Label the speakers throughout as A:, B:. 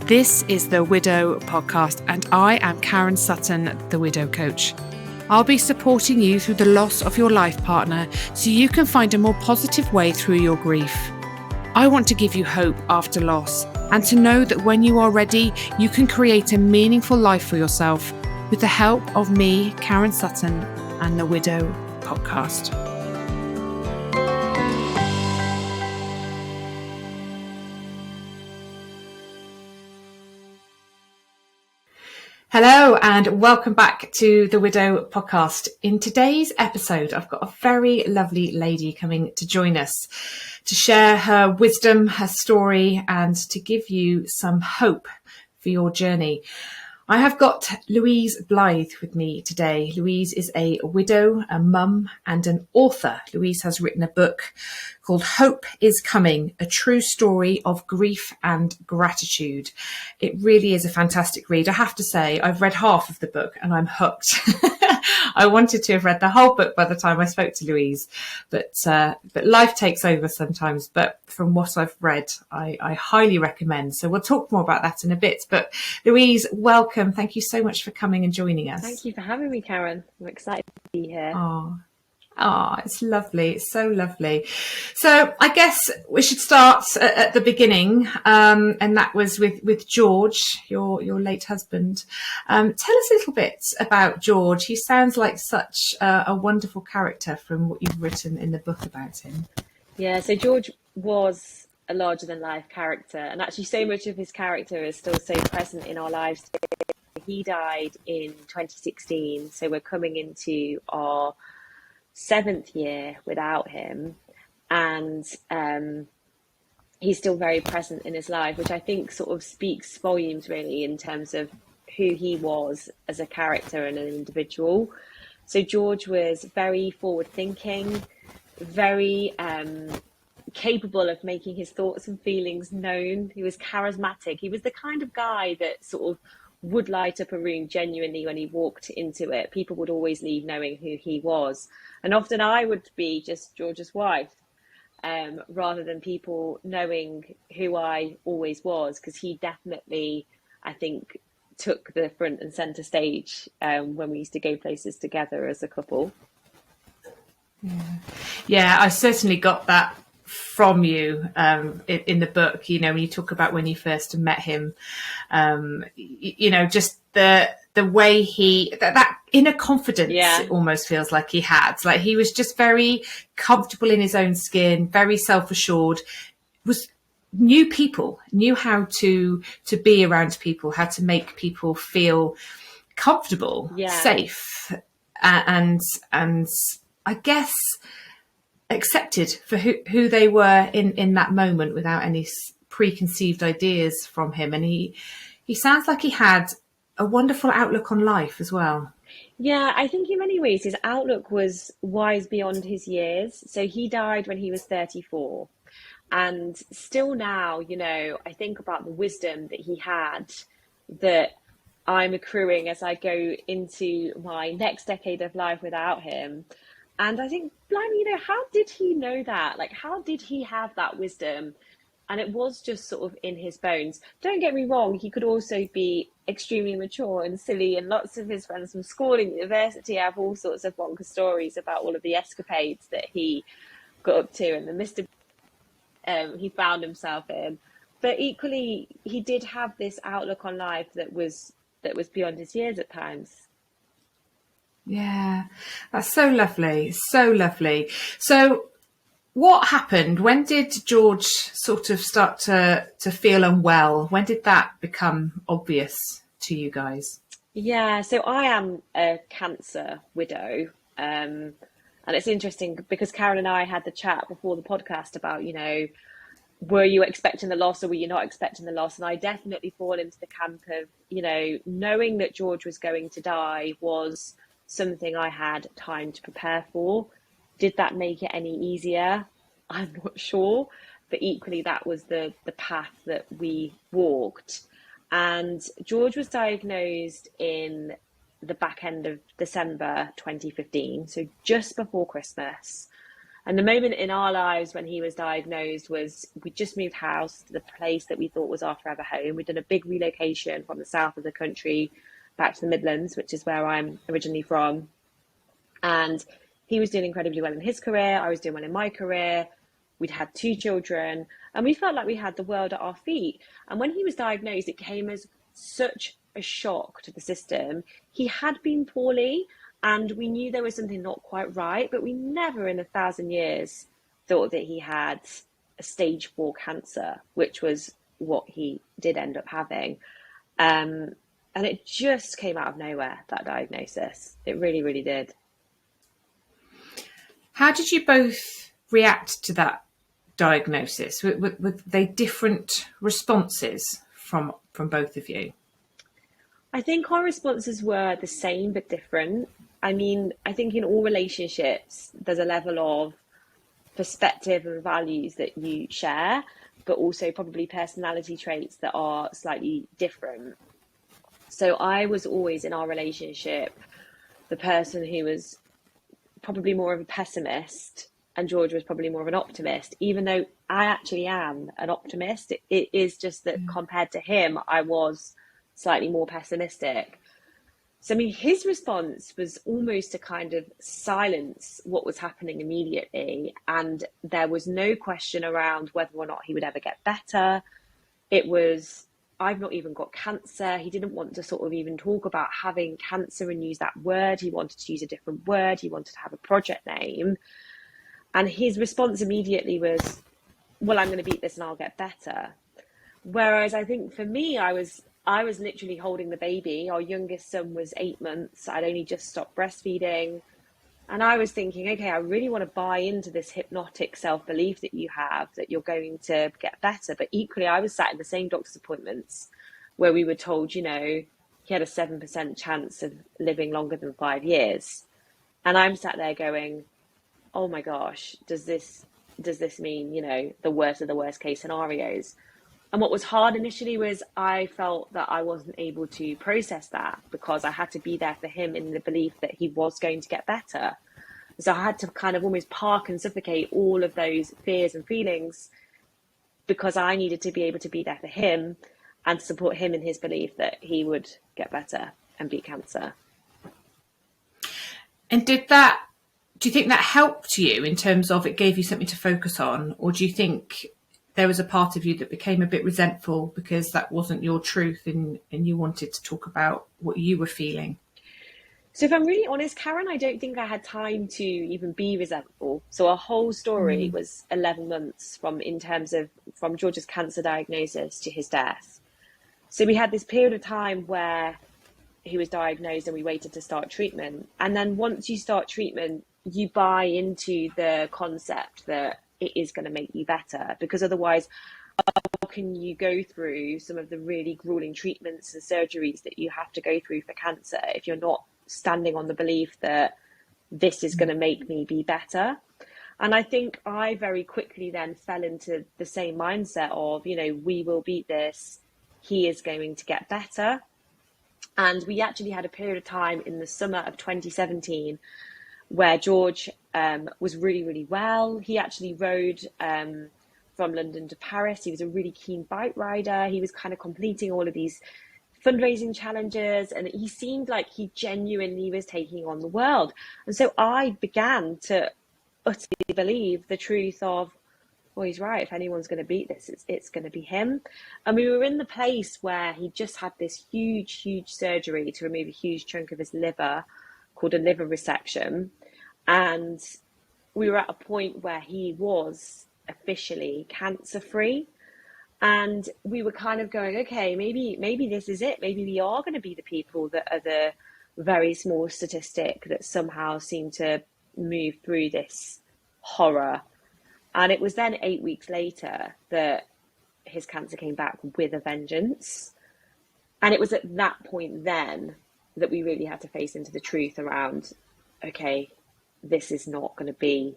A: This is the Widow Podcast, and I am Karen Sutton, the Widow Coach. I'll be supporting you through the loss of your life partner so you can find a more positive way through your grief. I want to give you hope after loss and to know that when you are ready, you can create a meaningful life for yourself with the help of me, Karen Sutton, and the Widow Podcast. Hello and welcome back to the Widow Podcast. In today's episode, I've got a very lovely lady coming to join us to share her wisdom, her story, and to give you some hope for your journey. I have got Louise Blyth with me today. Louise is a widow, a mum, and an author. Louise has written a book called Hope is Coming, a true story of grief and gratitude. It really is a fantastic read. I have to say, I've read half of the book and I'm hooked. I wanted to have read the whole book by the time I spoke to Louise, but life takes over sometimes. But from what I've read, I highly recommend. So we'll talk more about that in a bit. But Louise, welcome. Thank you so much for coming and joining us.
B: Thank you for having me, Karen. I'm excited to be here.
A: Oh, it's lovely. It's so lovely. So I guess we should start at the beginning. And that was with George, your late husband. Tell us a little bit about George. He sounds like such a wonderful character from what you've written in the book about him.
B: Yeah, so George was a larger than life character, and actually so much of his character is still so present in our lives. He died in 2016, so we're coming into our 7th year without him, and he's still very present in his life, which I think sort of speaks volumes really in terms of who he was as a character and an individual. So George was very forward thinking, very capable of making his thoughts and feelings known. He was charismatic. He was the kind of guy that sort of would light up a room genuinely when he walked into it. People would always leave knowing who he was. And often I would be just George's wife, rather than people knowing who I always was, because he definitely, I think, took the front and centre stage when we used to go places together as a couple.
A: Yeah, I certainly got that from you in the book. You know, when you talk about when you first met him, you know, just the way that inner confidence, it almost feels like he had. Like he was just very comfortable in his own skin, very self-assured, knew people, knew how to be around people, how to make people feel comfortable, safe, and I guess accepted for who they were in that moment without any preconceived ideas from him. And he sounds like he had a wonderful outlook on life as well.
B: Yeah, I think in many ways his outlook was wise beyond his years. So he died when he was 34. And still now, you know, I think about the wisdom that he had that I'm accruing as I go into my next decade of life without him. And I think, blimey, you know, how did he know that? Like, how did he have that wisdom? And it was just sort of in his bones. Don't get me wrong, he could also be extremely mature and silly, and lots of his friends from school and university have all sorts of bonkers stories about all of the escapades that he got up to and the Mr. He found himself in. But equally, he did have this outlook on life that was beyond his years at times.
A: Yeah, that's so lovely. So lovely. So what happened? When did George sort of start to feel unwell? When did that become obvious to you guys?
B: Yeah, so I am a cancer widow. And it's interesting because Karen and I had the chat before the podcast about, you know, were you expecting the loss or were you not expecting the loss? And I definitely fall into the camp of, you know, knowing that George was going to die was something I had time to prepare for. Did that make it any easier? I'm not sure, but equally that was the path that we walked. And George was diagnosed in the back end of December 2015, so just before Christmas. And the moment in our lives when he was diagnosed was we just moved house to the place that we thought was our forever home. We'd done a big relocation from the south of the country back to the Midlands, which is where I'm originally from. And he was doing incredibly well in his career. I was doing well in my career. We'd had 2 children and we felt like we had the world at our feet. And when he was diagnosed, it came as such a shock to the system. He had been poorly and we knew there was something not quite right, but we never in 1,000 years thought that he had a stage 4 cancer, which was what he did end up having. And it just came out of nowhere, that diagnosis. It really, really did.
A: How did you both react to that diagnosis? Were they different responses from both of you?
B: I think our responses were the same but different. I mean, I think in all relationships, there's a level of perspective and values that you share, but also probably personality traits that are slightly different. So I was always in our relationship the person who was probably more of a pessimist, and George was probably more of an optimist, even though I actually am an optimist. It is just that compared to him, I was slightly more pessimistic. So, I mean, his response was almost to kind of silence what was happening immediately. And there was no question around whether or not he would ever get better. It was, I've not even got cancer. He didn't want to sort of even talk about having cancer and use that word. He wanted to use a different word. He wanted to have a project name. And his response immediately was, well, I'm going to beat this and I'll get better. Whereas I think for me, I was literally holding the baby. Our youngest son was 8 months. I'd only just stopped breastfeeding. And I was thinking, okay, I really want to buy into this hypnotic self-belief that you have, that you're going to get better. But equally, I was sat in the same doctor's appointments where we were told, you know, he had a 7% chance of living longer than 5 years. And I'm sat there going, oh my gosh, does this mean, you know, the worst of the worst case scenarios? And what was hard initially was I felt that I wasn't able to process that because I had to be there for him in the belief that he was going to get better. So I had to kind of almost park and suffocate all of those fears and feelings because I needed to be able to be there for him and support him in his belief that he would get better and beat cancer.
A: And do you think that helped you in terms of it gave you something to focus on? Or do you think there was a part of you that became a bit resentful because that wasn't your truth and you wanted to talk about what you were feeling?
B: So if I'm really honest, Karen, I don't think I had time to even be resentful. So our whole story was 11 months from George's cancer diagnosis to his death. So we had this period of time where he was diagnosed and we waited to start treatment. And then once you start treatment, you buy into the concept that it is going to make you better, because otherwise, how can you go through some of the really grueling treatments and surgeries that you have to go through for cancer if you're not standing on the belief that this is going to make me be better? And I think I very quickly then fell into the same mindset of, you know, we will beat this. He is going to get better. And we actually had a period of time in the summer of 2017 where George was really, really well. He actually rode from London to Paris. He was a really keen bike rider. He was kind of completing all of these fundraising challenges, and he seemed like he genuinely was taking on the world. And so I began to utterly believe the truth of, well, he's right. If anyone's going to beat this, it's going to be him. And we were in the place where he just had this huge, huge surgery to remove a huge chunk of his liver called a liver resection. And we were at a point where he was officially cancer-free. And we were kind of going, okay, maybe this is it. Maybe we are going to be the people that are the very small statistic that somehow seem to move through this horror. And it was then 8 weeks later that his cancer came back with a vengeance. And it was at that point then that we really had to face into the truth around, okay, this is not going to be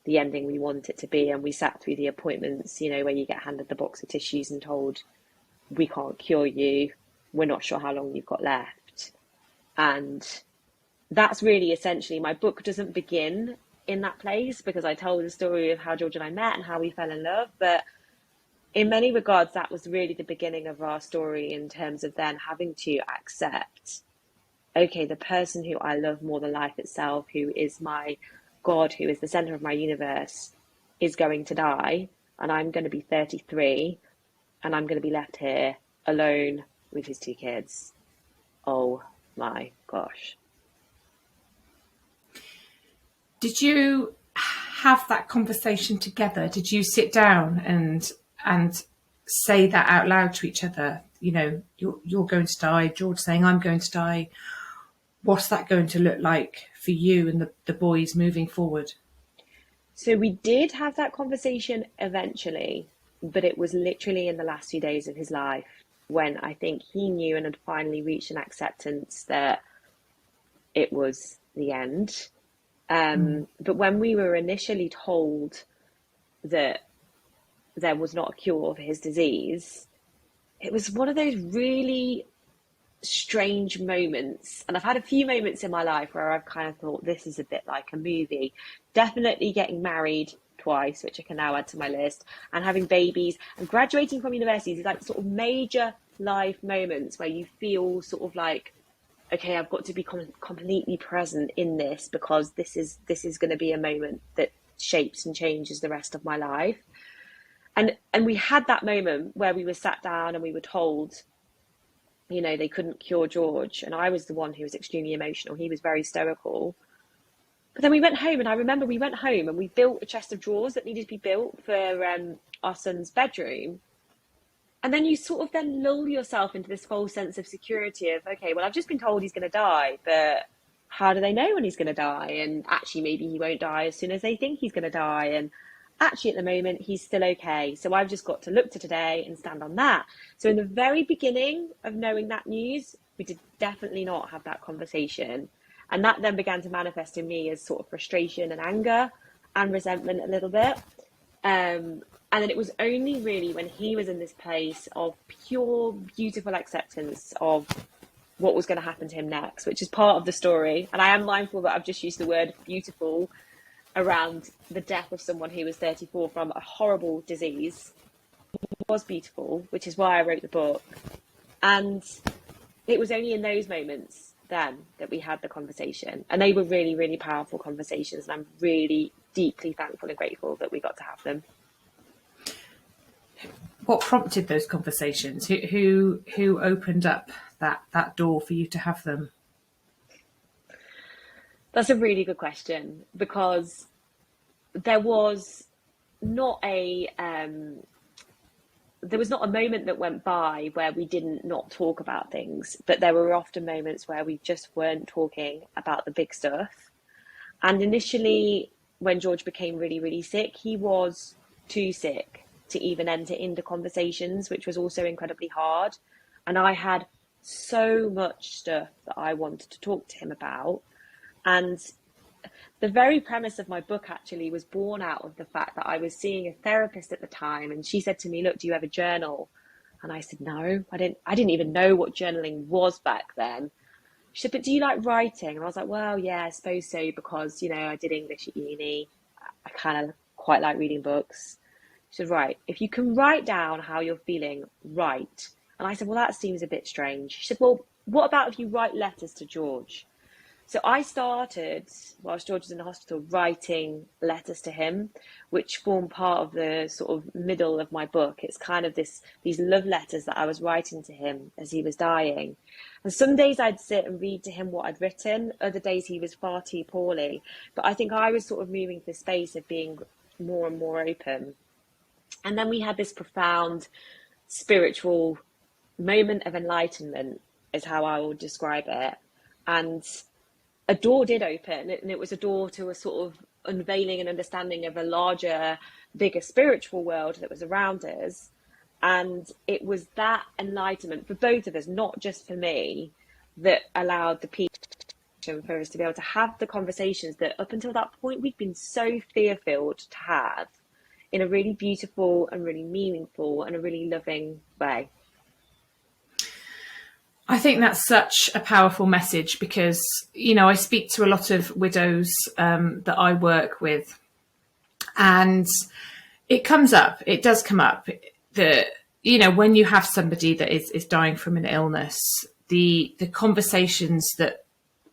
B: the ending we want it to be. And we sat through the appointments, you know, where you get handed the box of tissues and told, we can't cure you. We're not sure how long you've got left. And that's really essentially, my book doesn't begin in that place because I told the story of how George and I met and how we fell in love. But in many regards, that was really the beginning of our story in terms of then having to accept, okay, the person who I love more than life itself, who is my God, who is the center of my universe, is going to die. And I'm going to be 33 and I'm going to be left here alone with his 2 kids. Oh my gosh.
A: Did you have that conversation together? Did you sit down and say that out loud to each other? You know, you're going to die. George saying, I'm going to die. What's that going to look like for you and the boys moving forward?
B: So we did have that conversation eventually, but it was literally in the last few days of his life when I think he knew and had finally reached an acceptance that it was the end. But when we were initially told that there was not a cure for his disease, it was one of those really strange moments. And I've had a few moments in my life where I've kind of thought this is a bit like a movie. Definitely getting married twice, which I can now add to my list, and having babies and graduating from university is like sort of major life moments where you feel sort of like, okay, I've got to be completely present in this because this is going to be a moment that shapes and changes the rest of my life. And we had that moment where we were sat down and we were told, you know, they couldn't cure George. And I was the one who was extremely emotional. He was very stoical. But then we went home, and I remember we went home and we built a chest of drawers that needed to be built for our son's bedroom. And then you sort of then lull yourself into this false sense of security of, okay, well, I've just been told he's going to die, but how do they know when he's going to die? And actually, maybe he won't die as soon as they think he's going to die. And actually, at the moment, he's still okay. So I've just got to look to today and stand on that. So in the very beginning of knowing that news, we did definitely not have that conversation. And that then began to manifest in me as sort of frustration and anger and resentment a little bit. And then it was only really when he was in this place of pure, beautiful acceptance of what was going to happen to him next, which is part of the story. And I am mindful that I've just used the word beautiful around the death of someone who was 34 from a horrible disease. It was beautiful, which is why I wrote the book. And it was only in those moments then that we had the conversation. And they were really, really powerful conversations. And I'm really deeply thankful and grateful that we got to have them.
A: What prompted those conversations? Who opened up that door for you to have them?
B: That's a really good question, because there was not a moment that went by where we didn't not talk about things, but there were often moments where we just weren't talking about the big stuff. And initially, when George became really, really sick, he was too sick to even enter into conversations, which was also incredibly hard. And I had so much stuff that I wanted to talk to him about. And the very premise of my book actually was born out of the fact that I was seeing a therapist at the time, and she said to me, look, do you ever journal? And I said, no, I didn't even know what journaling was back then. She said, but do you like writing? And I was like, well, yeah, I suppose so, because, you know, I did English at uni. I kind of quite like reading books. She said, right, if you can write down how you're feeling, write. And I said, well, that seems a bit strange. She said, well, what about if you write letters to George? So I started, whilst George was in the hospital, writing letters to him, which form part of the sort of middle of my book. It's kind of these love letters that I was writing to him as he was dying. And some days I'd sit and read to him what I'd written. Other days he was far too poorly. But I think I was sort of moving to the space of being more and more open. And then we had this profound spiritual moment of enlightenment, is how I will describe it. And a door did open, and it was a door to a sort of unveiling and understanding of a larger, bigger spiritual world that was around us. And it was that enlightenment for both of us, not just for me, that allowed the peace for us to be able to have the conversations that up until that point we'd been so fear-filled to have, in a really beautiful and really meaningful and a really loving way.
A: I think that's such a powerful message because, you know, I speak to a lot of widows that I work with, and it does come up that, you know, when you have somebody that is dying from an illness, the conversations that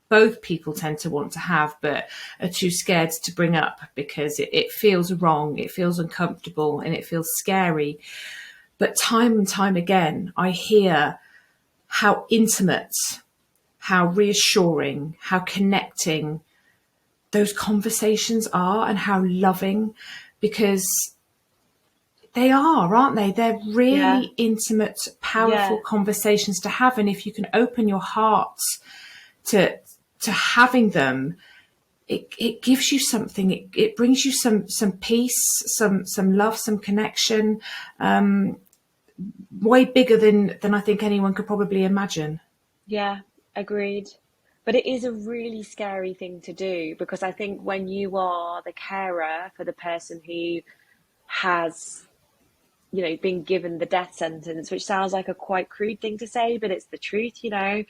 A: both people tend to want to have but are too scared to bring up because it feels wrong, it feels uncomfortable, and it feels scary. But time and time again, I hear how intimate, how reassuring, how connecting those conversations are and how loving, because they are, aren't they? They're really intimate, powerful conversations to have. And if you can open your heart to having them, it gives you something. It brings you some peace, some love, some connection, way bigger than I think anyone could probably imagine.
B: Yeah, agreed. But it is a really scary thing to do, because I think when you are the carer for the person who has, you know, been given the death sentence, which sounds like a quite crude thing to say, but it's the truth, you know,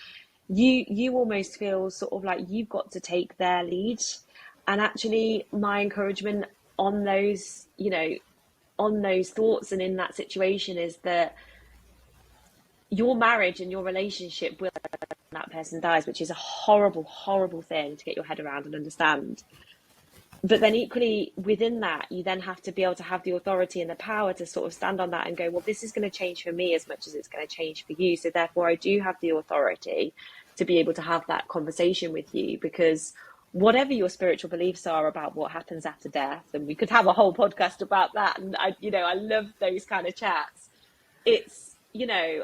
B: you almost feel sort of like you've got to take their lead. And actually, my encouragement on those, you know, on those thoughts and in that situation is that your marriage and your relationship will, when that person dies, which is a horrible, horrible thing to get your head around and understand. But then equally within that, you then have to be able to have the authority and the power to sort of stand on that and go, well, this is going to change for me as much as it's going to change for you. So therefore, I do have the authority to be able to have that conversation with you, because whatever your spiritual beliefs are about what happens after death, and we could have a whole podcast about that. And I, you know, I love those kind of chats. It's, you know,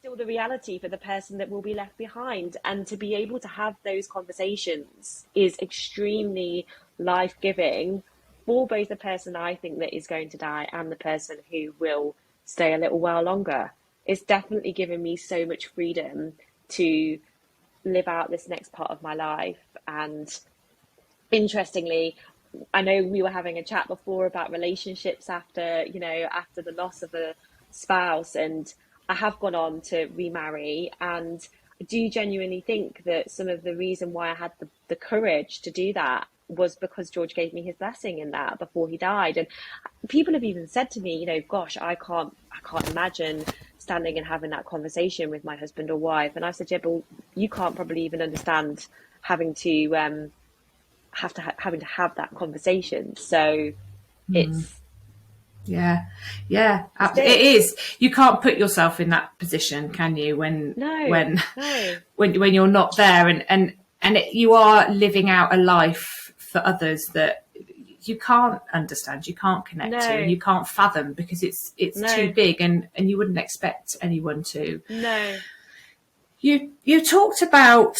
B: still the reality for the person that will be left behind, and to be able to have those conversations is extremely life-giving for both the person I think that is going to die and the person who will stay a little while longer. It's definitely given me so much freedom to live out this next part of my life. And interestingly, I know we were having a chat before about relationships after, you know, after the loss of a spouse, and I have gone on to remarry, and I do genuinely think that some of the reason why I had the courage to do that was because George gave me his blessing in that before he died. And people have even said to me, you know, gosh, I can't imagine standing and having that conversation with my husband or wife. And I said, yeah, but you can't probably even understand having to having to have that conversation. So it's
A: Yeah, it is. You can't put yourself in that position, can you? When you're not there, and you are living out a life for others that you can't understand, you can't connect to, and you can't fathom, because it's too big, and you wouldn't expect anyone to.
B: No.
A: You talked about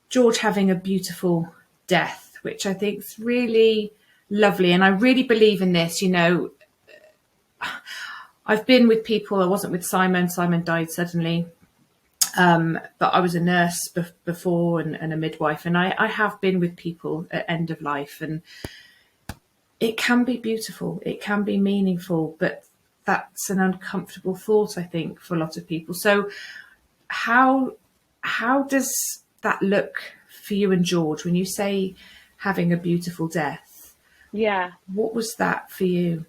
A: George having a beautiful death, which I think is really lovely, and I really believe in this. You know, I've been with people. I wasn't with Simon. Simon died suddenly. But I was a nurse before and a midwife. And I have been with people at end of life. And it can be beautiful. It can be meaningful. But that's an uncomfortable thought, I think, for a lot of people. So how does that look for you and George when you say having a beautiful death?
B: Yeah.
A: What was that for you?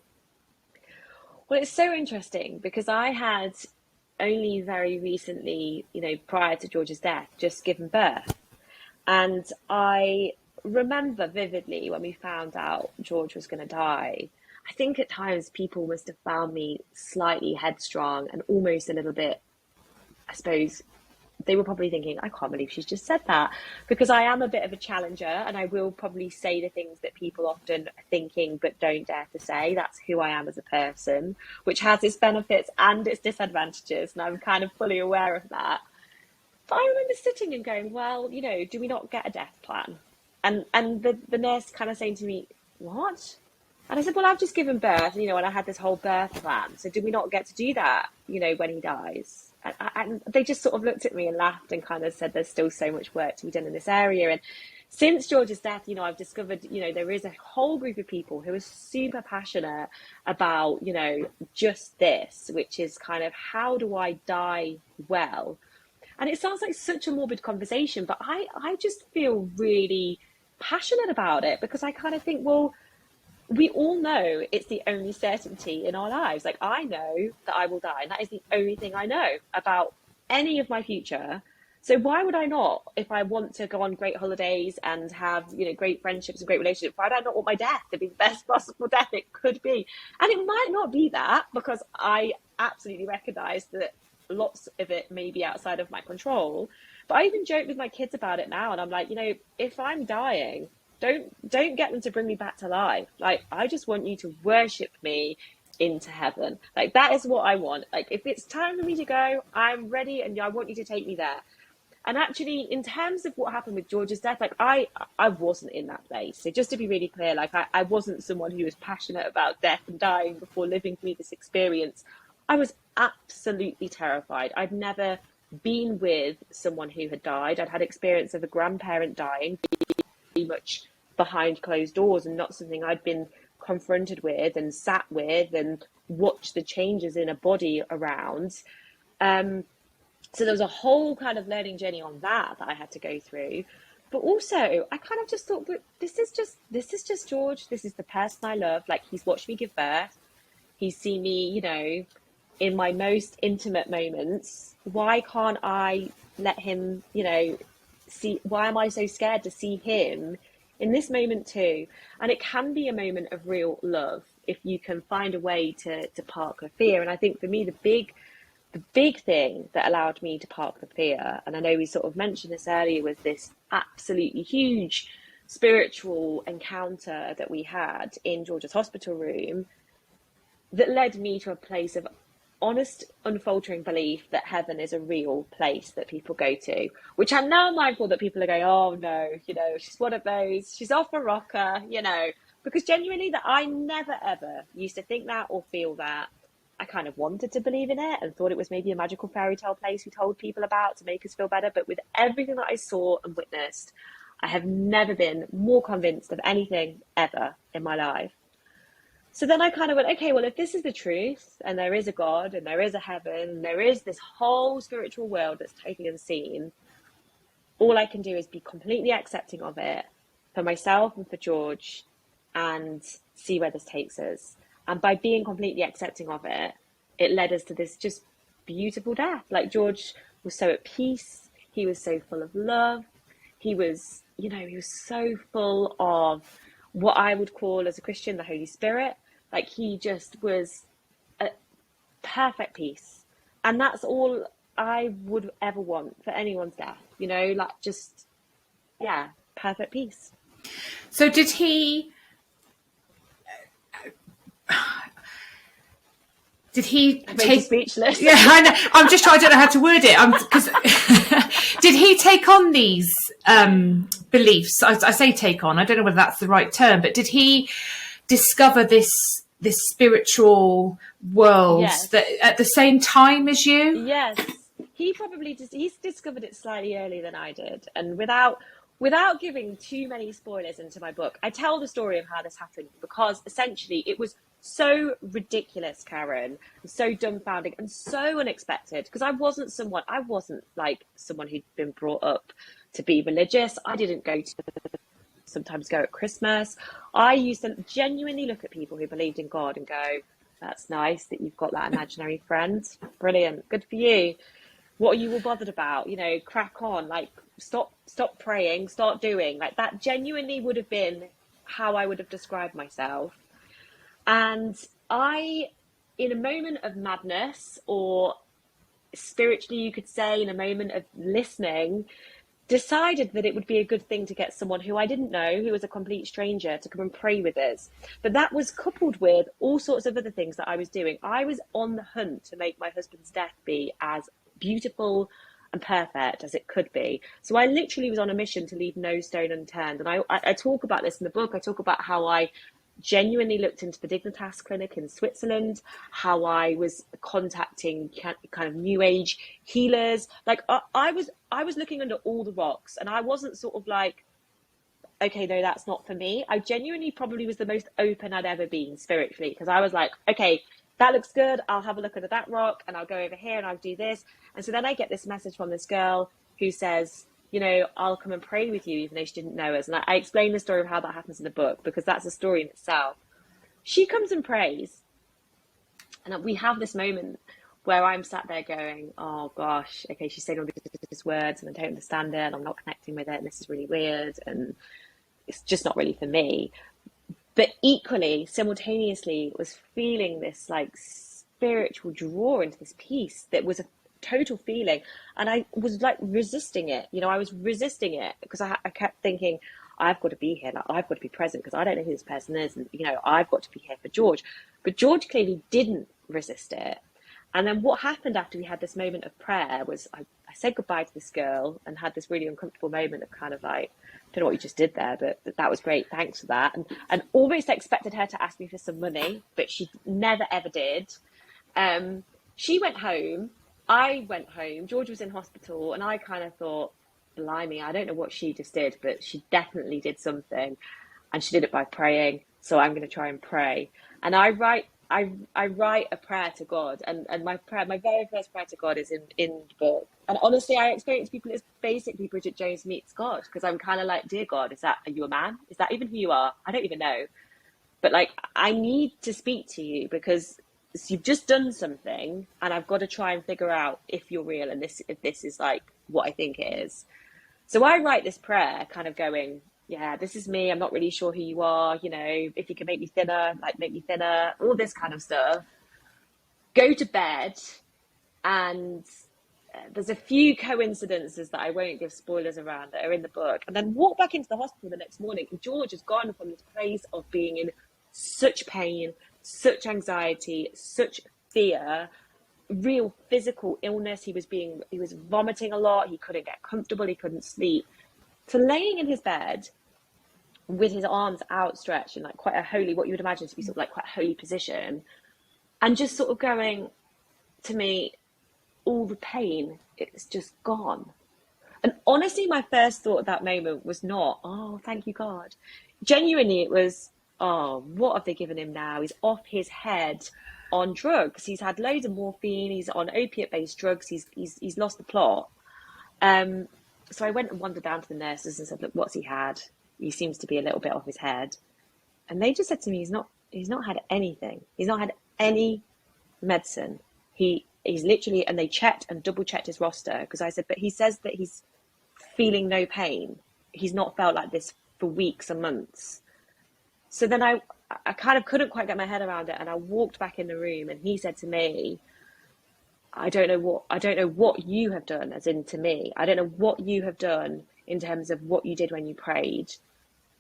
B: Well, it's so interesting because I had only very recently, you know, prior to George's death, just given birth. And I remember vividly when we found out George was going to die. I think at times people must have found me slightly headstrong and almost a little bit, I suppose, they were probably thinking, I can't believe she's just said that, because I am a bit of a challenger and I will probably say the things that people often are thinking but don't dare to say. That's who I am as a person, which has its benefits and its disadvantages, and I'm kind of fully aware of that. But I remember sitting and going, well, you know, do we not get a death plan? And the nurse kind of saying to me, what? And I said, well, I've just given birth, you know, and I had this whole birth plan. So do we not get to do that, you know, when he dies? And they just sort of looked at me and laughed and kind of said, there's still so much work to be done in this area. And since George's death, you know, I've discovered, you know, there is a whole group of people who are super passionate about, you know, just this, which is kind of, how do I die well? And it sounds like such a morbid conversation, but I just feel really passionate about it, because I kind of think, well, we all know it's the only certainty in our lives. Like, I know that I will die, and that is the only thing I know about any of my future. So why would I not, if I want to go on great holidays and have, you know, great friendships and great relationships, why would I not want my death to be the best possible death it could be? And it might not be that, because I absolutely recognize that lots of it may be outside of my control. But I even joke with my kids about it now, and I'm like, you know, if I'm dying, don't get them to bring me back to life. Like, I just want you to worship me into heaven. Like, that is what I want. Like, if it's time for me to go, I'm ready, and I want you to take me there. And actually, in terms of what happened with George's death, like, I wasn't in that place. So just to be really clear, like, I wasn't someone who was passionate about death and dying before living through this experience. I was absolutely terrified. I'd never been with someone who had died. I'd had experience of a grandparent dying, pretty much behind closed doors, and not something I'd been confronted with and sat with and watched the changes in a body around. So there was a whole kind of learning journey on that I had to go through. But also, I kind of just thought, but this is just George. This is the person I love. Like, he's watched me give birth. He's seen me, you know, in my most intimate moments. Why can't I let him, you know, see? Why am I so scared to see him in this moment too? And it can be a moment of real love if you can find a way to park the fear. And I think for me, the big thing that allowed me to park the fear, and I know we sort of mentioned this earlier, was this absolutely huge spiritual encounter that we had in George's hospital room that led me to a place of honest, unfaltering belief that heaven is a real place that people go to, which I'm now mindful that people are going, oh no, you know, she's one of those, she's off a rocker, you know, because genuinely that I never ever used to think that or feel that. I kind of wanted to believe in it and thought it was maybe a magical fairy tale place we told people about to make us feel better. But with everything that I saw and witnessed, I have never been more convinced of anything ever in my life. So then I kind of went, okay, well, if this is the truth, and there is a God, and there is a heaven, and there is this whole spiritual world that's totally unseen, all I can do is be completely accepting of it for myself and for George, and see where this takes us. And by being completely accepting of it, it led us to this just beautiful death. Like, George was so at peace. He was so full of love. He was, you know, he was so full of what I would call, as a Christian, the Holy Spirit. Like, he just was at perfect peace. And that's all I would ever want for anyone's death, you know, like, just, yeah, perfect peace.
A: So did he take
B: speechless?
A: Yeah, I know. I'm just trying. I don't know how to word it. Because did he take on these beliefs? I say take on. I don't know whether that's the right term, but did he discover this spiritual world that at the same time as you?
B: Yes, he probably he's discovered it slightly earlier than I did, and without giving too many spoilers into my book, I tell the story of how this happened, because essentially it was so ridiculous, Karen, so dumbfounding and so unexpected, because I wasn't like someone who'd been brought up to be religious. I didn't go to sometimes go at Christmas. I used to genuinely look at people who believed in God and go, that's nice that you've got that imaginary friend. Brilliant. Good for you. What are you all bothered about? You know, crack on, like, stop praying, start doing. Like, that genuinely would have been how I would have described myself. And I, in a moment of madness, or spiritually, you could say, in a moment of listening, decided that it would be a good thing to get someone who I didn't know, who was a complete stranger, to come and pray with us. But that was coupled with all sorts of other things that I was doing. I was on the hunt to make my husband's death be as beautiful and perfect as it could be. So I literally was on a mission to leave no stone unturned. And I talk about this in the book. I talk about how I genuinely looked into the Dignitas clinic in Switzerland, how I was contacting kind of new age healers. Like, I was looking under all the rocks, and I wasn't sort of like okay, no, that's not for me. I genuinely probably was the most open I'd ever been spiritually, because I was like, okay, that looks good. I'll have a look at that rock and I'll go over here and I'll do this. And so then I get this message from this girl who says, you know, I'll come and pray with you, even though she didn't know us. And I explain the story of how that happens in the book, because that's a story in itself. She comes and prays. And we have this moment where I'm sat there going, oh gosh, okay, she's saying all these words and I don't understand it and I'm not connecting with it and this is really weird and it's just not really for me. But equally, simultaneously, was feeling this like spiritual draw into this piece that was a total feeling. And I was like resisting it. You know, I was resisting it because I kept thinking, I've got to be here. Like, I've got to be present because I don't know who this person is. And, you know, I've got to be here for George. But George clearly didn't resist it. And then what happened after we had this moment of prayer was I said goodbye to this girl and had this really uncomfortable moment of kind of like, I don't know what you just did there, but that was great. Thanks for that. And almost expected her to ask me for some money, but she never, ever did. She went home. I went home. George was in hospital. And I kind of thought, blimey, I don't know what she just did, but she definitely did something. And she did it by praying. So I'm going to try and pray. And I write a prayer to God, and my very first prayer to God is in the book. And honestly, I experience people as basically Bridget Jones meets God, because I'm kind of like, dear God, are you a man? Is that even who you are? I don't even know. But like, I need to speak to you because you've just done something, and I've got to try and figure out if you're real and if this is like what I think it is. So I write this prayer, kind of going, yeah, this is me. I'm not really sure who you are. You know, if you can make me thinner, like make me thinner, all this kind of stuff. Go to bed. And there's a few coincidences that I won't give spoilers around that are in the book. And then walk back into the hospital the next morning. And George has gone from this place of being in such pain, such anxiety, such fear, real physical illness. He was vomiting a lot. He couldn't get comfortable. He couldn't sleep. To laying in his bed with his arms outstretched in like quite a holy, what you would imagine to be sort of like quite a holy position, and just sort of going to me, all the pain, it's just gone. And honestly, my first thought at that moment was not, oh, thank you, God. Genuinely, it was, oh, what have they given him now? He's off his head on drugs. He's had loads of morphine. He's on opiate-based drugs. He's lost the plot. So I went and wandered down to the nurses and said, look, what's he had? He seems to be a little bit off his head. And they just said to me, he's not had anything. He's not had any medicine. He's literally, and they checked and double checked his roster, because I said, but he says that he's feeling no pain. He's not felt like this for weeks and months. So then I kind of couldn't quite get my head around it. And I walked back in the room and he said to me, I don't know what you have done, as in to me. I don't know what you have done in terms of what you did when you prayed,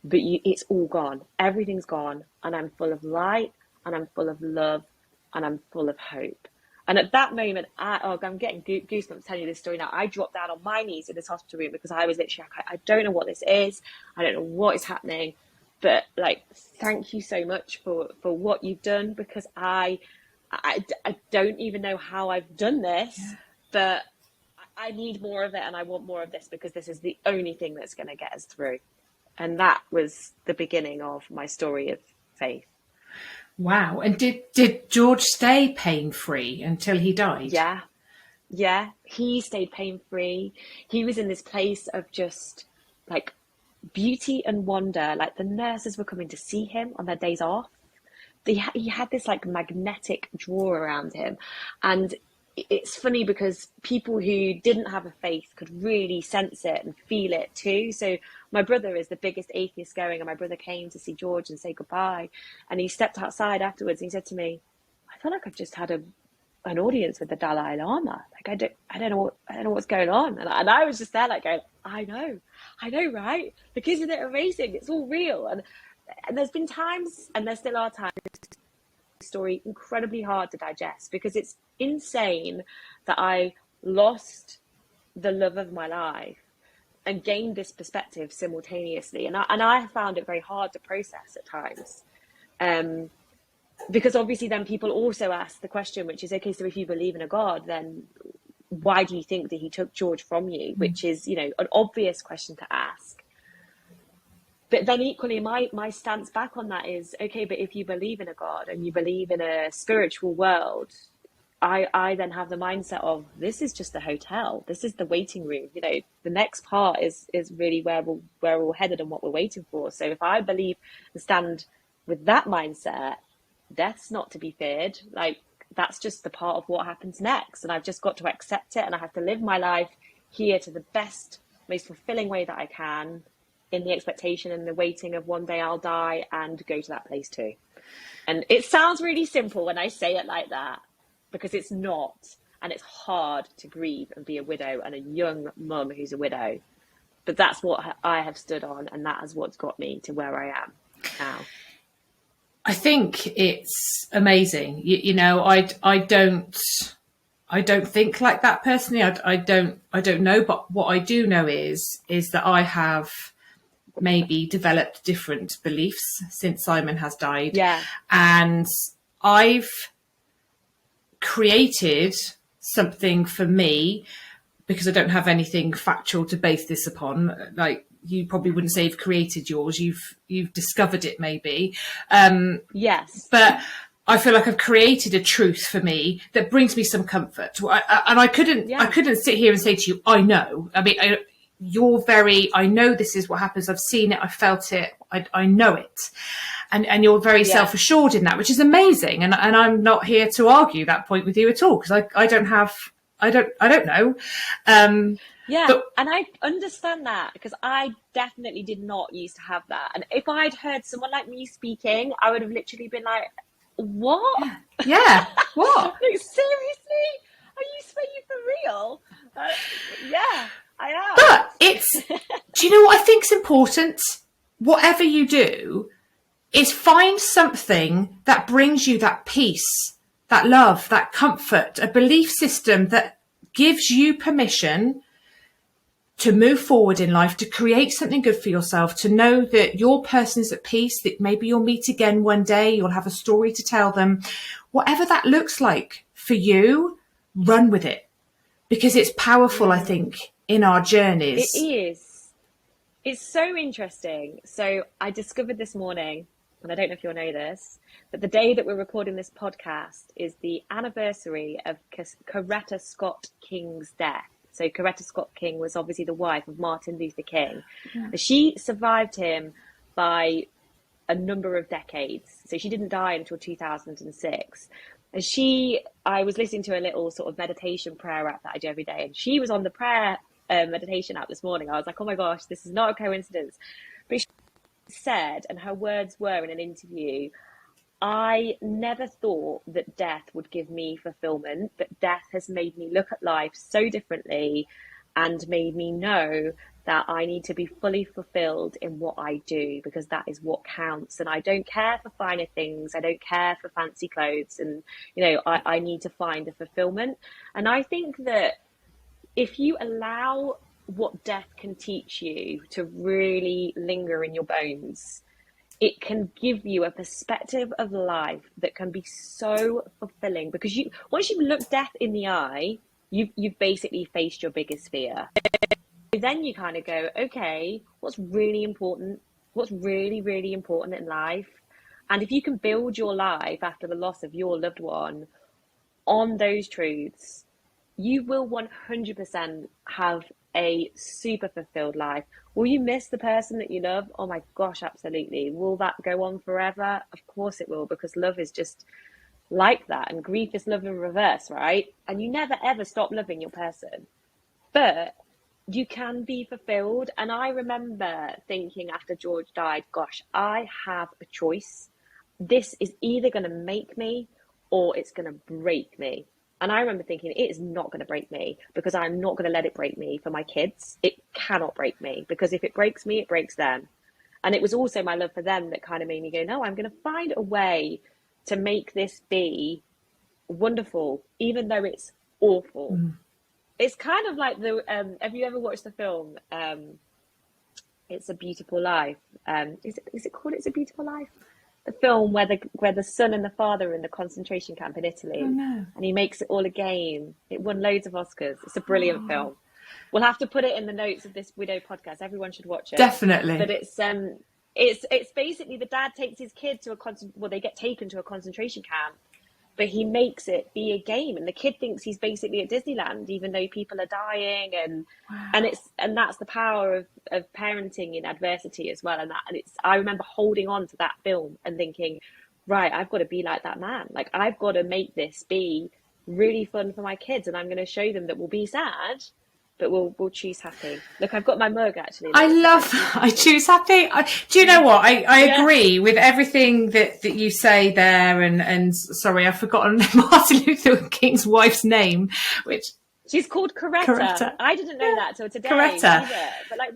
B: but it's all gone. Everything's gone. And I'm full of light, and I'm full of love, and I'm full of hope. And at that moment, I'm getting goosebumps telling you this story now. I dropped down on my knees in this hospital room because I was literally like, I don't know what this is. I don't know what is happening. But like, thank you so much for what you've done, because I don't even know how I've done this, but I need more of it, and I want more of this, because this is the only thing that's going to get us through. And that was the beginning of my story of faith.
A: Wow. And did George stay pain-free until he died?
B: Yeah. He stayed pain-free. He was in this place of just like beauty and wonder. Like, the nurses were coming to see him on their days off. He had this like magnetic draw around him. And it's funny because people who didn't have a faith could really sense it and feel it too. So my brother is the biggest atheist going, and my brother came to see George and say goodbye. And he stepped outside afterwards and he said to me, I feel like I've just had an audience with the Dalai Lama. Like, I don't know what's going on. And I was just there like going, I know, right? Because isn't it amazing? It's all real. And there's been times, and there still are times, story incredibly hard to digest, because it's insane that I lost the love of my life and gained this perspective simultaneously. And I found it very hard to process at times. Because obviously then people also ask the question, which is, okay, so if you believe in a God, then why do you think that he took George from you? Which is, you know, an obvious question to ask. but then equally my stance back on that is, okay, but if you believe in a God and you believe in a spiritual world, I then have the mindset of, this is just the hotel, this is the waiting room, you know, the next part is really where we're headed and what we're waiting for. So if I believe and stand with that mindset, death's not to be feared. Like, that's just the part of what happens next, and I've just got to accept it, and I have to live my life here to the best, most fulfilling way that I can, in the expectation and the waiting of one day I'll die and go to that place too. And it sounds really simple when I say it like that, because it's not, and it's hard to grieve and be a widow and a young mum who's a widow, but that's what I have stood on, and that is what's got me to where I am now.
A: I think it's amazing. You know, I don't think like that personally. I don't know, but what I do know is that I have maybe developed different beliefs since Simon has died.
B: Yeah.
A: And I've created something for me, because I don't have anything factual to base this upon. Like, you probably wouldn't say you've created yours, you've discovered it maybe.
B: Yes.
A: But I feel like I've created a truth for me that brings me some comfort. I couldn't sit here and say to you, I know. I mean, I know this is what happens. I've seen it. I felt it. I know it. And you're very self-assured in that, which is amazing. And I'm not here to argue that point with you at all, because I don't know.
B: And I understand that, because I definitely did not used to have that. And if I'd heard someone like me speaking, I would have literally been like, what?
A: Yeah. What?
B: Like, seriously? Are you speaking for real? Yeah, I am.
A: But do you know what I think's important? Whatever you do, is find something that brings you that peace, that love, that comfort, a belief system that gives you permission to move forward in life, to create something good for yourself, to know that your person is at peace, that maybe you'll meet again one day, you'll have a story to tell them. Whatever that looks like for you, run with it, because it's powerful, I think, in our journeys.
B: It is. It's so interesting. So I discovered this morning, and I don't know if you'll know this, but the day that we're recording this podcast is the anniversary of Coretta Scott King's death. So Coretta Scott King was obviously the wife of Martin Luther King. Yeah. She survived him by a number of decades. So she didn't die until 2006. And I was listening to a little sort of meditation prayer app that I do every day, and she was on the prayer meditation app this morning. I was like, oh my gosh, this is not a coincidence. But she said, and her words were in an interview, I never thought that death would give me fulfillment, but death has made me look at life so differently and made me know that I need to be fully fulfilled in what I do, because that is what counts. And I don't care for finer things. I don't care for fancy clothes. And, you know, I need to find a fulfillment. And I think that if you allow what death can teach you to really linger in your bones, it can give you a perspective of life that can be so fulfilling, because once you look death in the eye, you've basically faced your biggest fear. Then you kind of go, okay, what's really important? What's really, really important in life? And if you can build your life after the loss of your loved one on those truths, you will 100% have a super fulfilled life. Will you miss the person that you love? Oh my gosh, absolutely. Will that go on forever? Of course it will, because love is just like that, and grief is love in reverse, right? And you never ever stop loving your person, but you can be fulfilled. And I remember thinking after George died, gosh, I have a choice. This is either going to make me or it's going to break me. And I remember thinking, it is not going to break me, because I'm not going to let it break me for my kids. It cannot break me, because if it breaks me, it breaks them. And it was also my love for them that kind of made me go, no, I'm going to find a way to make this be wonderful, even though it's awful. It's kind of like have you ever watched the film It's a Beautiful Life? Is it called It's a Beautiful Life? The film where the son and the father are in the concentration camp in Italy.
A: Oh, no.
B: And he makes it all a game. It won loads of Oscars. It's a brilliant film. We'll have to put it in the notes of this Widow podcast. Everyone should watch it.
A: Definitely.
B: But it's it's basically the dad takes his kid to they get taken to a concentration camp, but he makes it be a game, and the kid thinks he's basically at Disneyland, even though people are dying, and
A: Wow.
B: and that's the power of parenting in adversity as well. And I remember holding on to that film and thinking, right, I've got to be like that man. Like, I've got to make this be really fun for my kids, and I'm going to show them that we'll be sad, but we'll choose happy. Look, I've got my mug actually.
A: I love I choose happy. Do you know what? I agree with everything that you say there. And sorry, I've forgotten Martin Luther King's wife's name, which
B: she's called Coretta. I didn't know that till today.
A: Coretta.
B: Either. But like,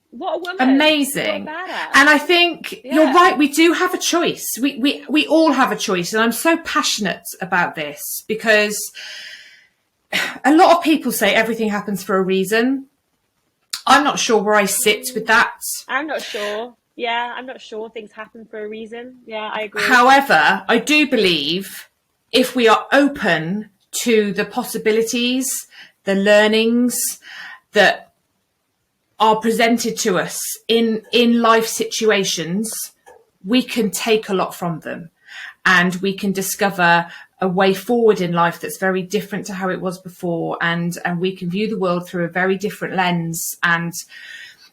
B: what a woman!
A: Amazing.
B: What a badass.
A: And I think you're right. We do have a choice. We all have a choice, and I'm so passionate about this because a lot of people say everything happens for a reason. I'm not sure where I sit with that.
B: I'm not sure. Yeah, I'm not sure things happen for a reason. Yeah, I agree.
A: However, I do believe if we are open to the possibilities, the learnings that are presented to us in life situations, we can take a lot from them, and we can discover a way forward in life that's very different to how it was before, and we can view the world through a very different lens. And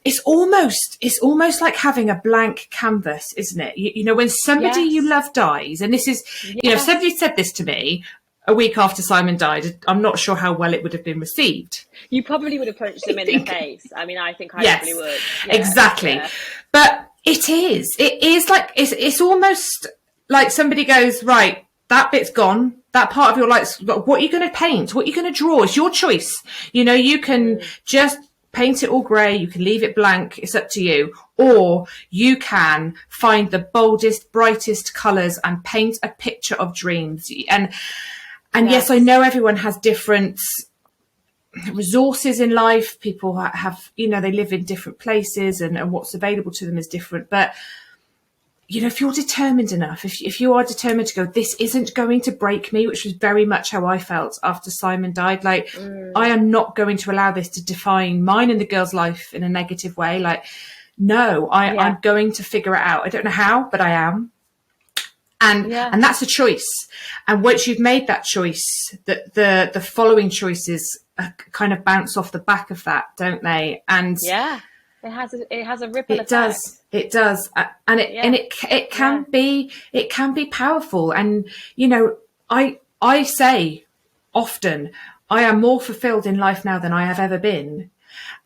A: it's almost like having a blank canvas, isn't it? You know, when somebody you love dies, and this is, you know, if somebody said this to me a week after Simon died, I'm not sure how well it would have been received.
B: You probably would have punched him in the face. I mean, I think I probably would.
A: Yeah, exactly. Yeah. But it is like, it's almost like somebody goes, right, that bit's gone. That part of your life, what are you going to paint? What are you going to draw? It's your choice. You know, you can just paint it all grey. You can leave it blank. It's up to you. Or you can find the boldest, brightest colours and paint a picture of dreams. And yes, I know everyone has different resources in life. People have, you know, they live in different places, and what's available to them is different. But you know, if you're determined enough, if you are determined to go, this isn't going to break me, which was very much how I felt after Simon died. Like, I am not going to allow this to define mine and the girl's life in a negative way. Like, no, I'm going to figure it out. I don't know how, but I am. And that's a choice. And once you've made that choice, the following choices kind of bounce off the back of that, don't they? And
B: it has a ripple effect.
A: It does, and it can be powerful. And you know, I say often, I am more fulfilled in life now than I have ever been,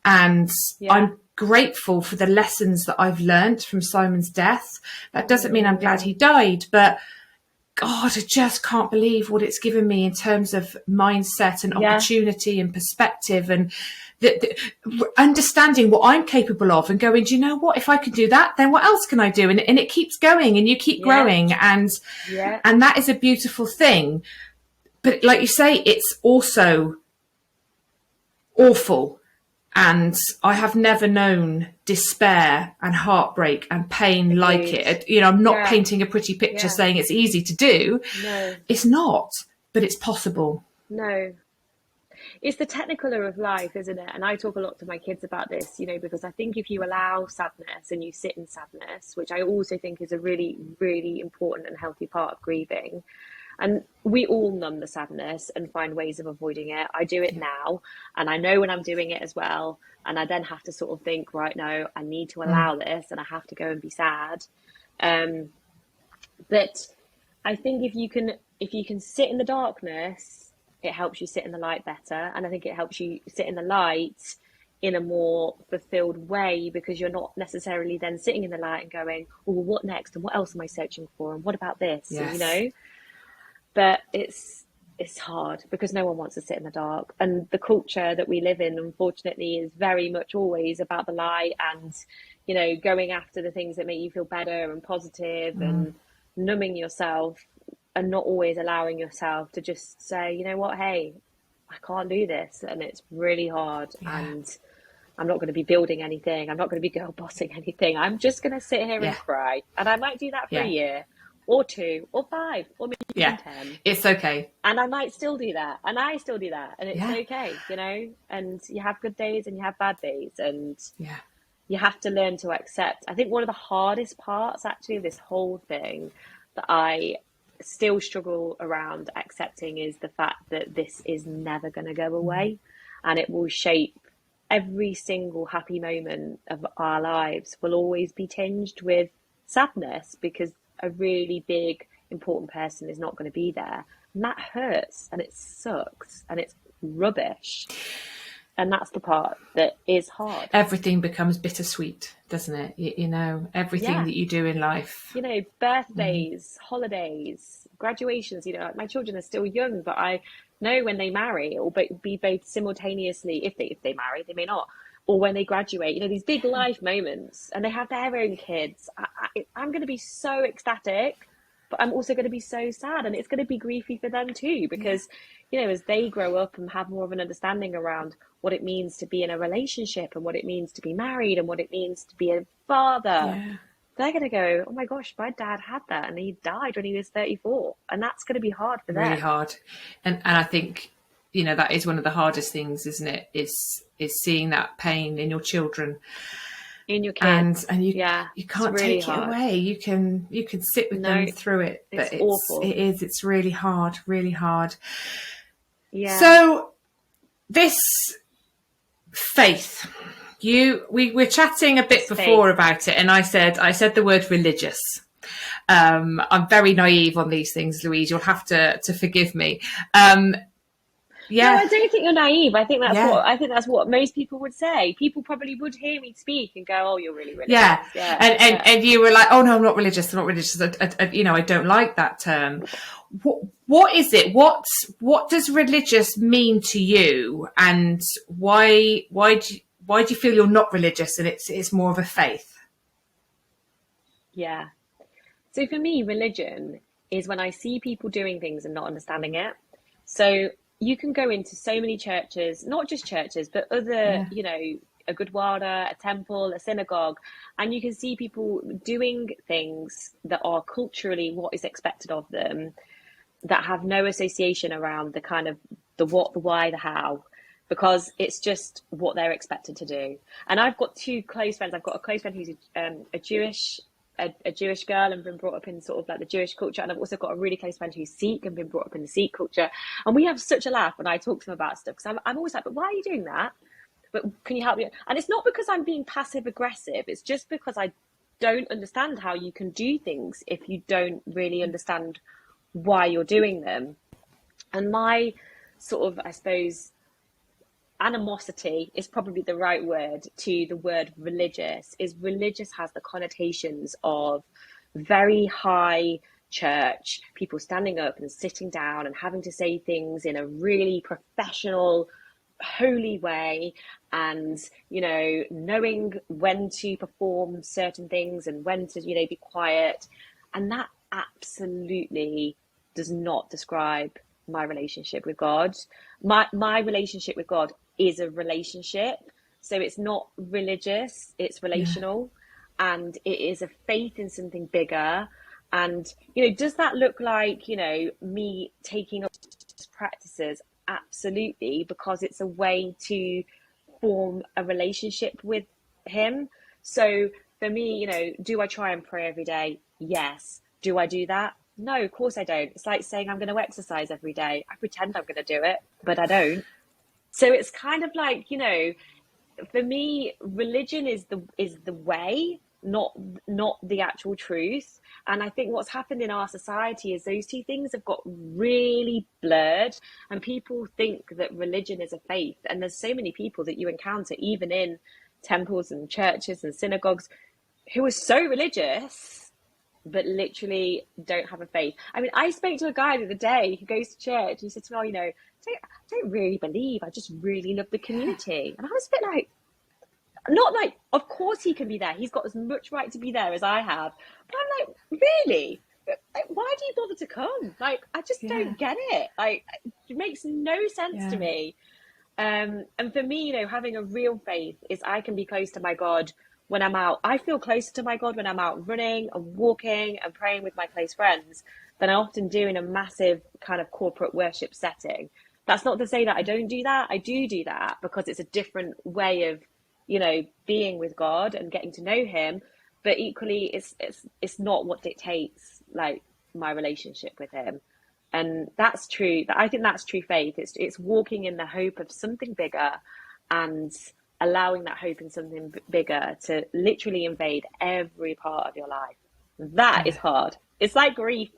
A: and I'm grateful for the lessons that I've learnt from Simon's death. That doesn't mean I'm glad he died, but God, I just can't believe what it's given me in terms of mindset and opportunity and perspective, and the understanding what I'm capable of, and going, do you know what? If I can do that, then what else can I do? And it keeps going, and you keep growing, and that is a beautiful thing. But like you say, it's also awful. And I have never known despair and heartbreak and pain like it. You know, I'm not painting a pretty picture saying it's easy to do. No. It's not, but it's possible.
B: No. It's the technicolor of life, isn't it? And I talk a lot to my kids about this, you know, because I think if you allow sadness and you sit in sadness, which I also think is a really, really important and healthy part of grieving, and we all numb the sadness and find ways of avoiding it. I do it now, and I know when I'm doing it as well. And I then have to sort of think, right, no, I need to allow this, and I have to go and be sad. But I think if you can sit in the darkness, it helps you sit in the light better. And I think it helps you sit in the light in a more fulfilled way, because you're not necessarily then sitting in the light and going, oh, well, what next? And what else am I searching for? And what about this?
A: Yes.
B: And, you know, but it's hard because no one wants to sit in the dark. And the culture that we live in, unfortunately, is very much always about the light and, you know, going after the things that make you feel better and positive and numbing yourself, and not always allowing yourself to just say, you know what, hey, I can't do this. And it's really hard. And I'm not going to be building anything. I'm not going to be girl bossing anything. I'm just going to sit here and cry. And I might do that for a year or 2 or 5 or maybe even 10.
A: It's okay.
B: And I might still do that. And I still do that. And it's okay, you know, and you have good days and you have bad days. And you have to learn to accept. I think one of the hardest parts actually of this whole thing that I still struggle around accepting is the fact that this is never going to go away, and it will shape every single happy moment of our lives will always be tinged with sadness because a really big important person is not going to be there, and that hurts and it sucks and it's rubbish. And that's the part that is hard.
A: Everything becomes bittersweet, doesn't it? You know, everything that you do in life.
B: You know, birthdays, holidays, graduations, you know, like my children are still young, but I know when they marry, it will be both simultaneously, if they marry, they may not, or when they graduate, you know, these big life moments, and they have their own kids. I'm going to be so ecstatic, but I'm also going to be so sad, and it's going to be griefy for them too, because, you know, as they grow up and have more of an understanding around what it means to be in a relationship and what it means to be married and what it means to be a father, they're going to go, oh my gosh, my dad had that and he died when he was 34. And that's going to be hard for them.
A: Really hard. And I think, you know, that is one of the hardest things, isn't it? Is seeing that pain in your children.
B: In your kids.
A: And you can't
B: really
A: take it away. You can sit with them through it. But
B: it's awful.
A: It's really hard, really hard.
B: Yeah.
A: So this faith, we were chatting a bit before about it, and I said the word religious. I'm very naive on these things, Louise. You'll have to forgive me.
B: No, I don't think you're naive. I think that's what most people would say. People probably would hear me speak and go, "Oh, you're really religious."
A: And you were like, "Oh no, I'm not religious. I'm not religious. I don't like that term." What is it? What does religious mean to you, and why do you feel you're not religious and it's more of a faith?
B: Yeah. So for me, religion is when I see people doing things and not understanding it. So you can go into so many churches, not just churches, but other, you know, a gurdwara, a temple, a synagogue, and you can see people doing things that are culturally what is expected of them, that have no association around the kind of the what, the why, the how, because it's just what they're expected to do. And I've got two close friends. I've got a close friend who's a Jewish girl and been brought up in sort of like the Jewish culture, and I've also got a really close friend who's Sikh and been brought up in the Sikh culture, and we have such a laugh when I talk to them about stuff, because I'm always like, but why are you doing that? But can you help me? And it's not because I'm being passive aggressive, it's just because I don't understand how you can do things if you don't really understand why you're doing them. And my sort of, I suppose, animosity is probably the right word to the word religious, is religious has the connotations of very high church, people standing up and sitting down and having to say things in a really professional, holy way, and, you know, knowing when to perform certain things and when to, you know, be quiet. And that absolutely does not describe my relationship with God. My relationship with God is a relationship. So it's not religious, it's relational. And it is a faith in something bigger. And, you know, does that look like, you know, me taking up practices? Absolutely, because it's a way to form a relationship with him. So for me, you know, do I try and pray every day? Yes. Do I do that? No, of course I don't. It's like saying I'm going to exercise every day. I pretend I'm going to do it, but I don't. So it's kind of like, you know, for me, religion is the way, not the actual truth. And I think what's happened in our society is those two things have got really blurred, and people think that religion is a faith. And there's so many people that you encounter, even in temples and churches and synagogues, who are so religious but literally don't have a faith. I mean, I spoke to a guy the other day who goes to church. He said to me, oh, you know, I don't really believe. I just really love the community. And I was a bit like, not like, of course he can be there. He's got as much right to be there as I have. But I'm like, really? Like, why do you bother to come? Like, I just don't get it. Like, it makes no sense to me. And for me, you know, having a real faith is I can be close to my God when I'm out. I feel closer to my God when I'm out running and walking and praying with my close friends than I often do in a massive kind of corporate worship setting. That's not to say that I don't do that. I do that because it's a different way of being with God and getting to know him, but equally it's not what dictates like my relationship with him. And that's true. I think that's true faith. It's walking in the hope of something bigger and allowing that hope in something bigger to literally invade every part of your life. That is hard. It's like grief.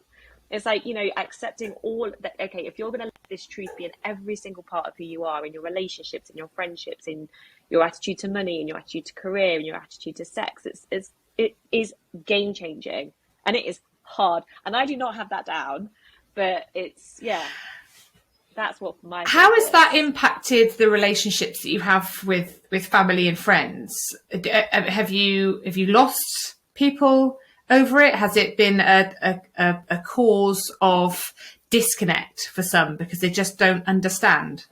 B: It's like, accepting all that. Okay, if you're going to let this truth be in every single part of who you are, in your relationships, in your friendships, in your attitude to money, in your attitude to career, in your attitude to sex, it is game changing, and it is hard. And I do not have that down, but that's what my.
A: How has that impacted the relationships that you have with family and friends? Have you lost people over it? Has it been a cause of disconnect for some because they just don't understand?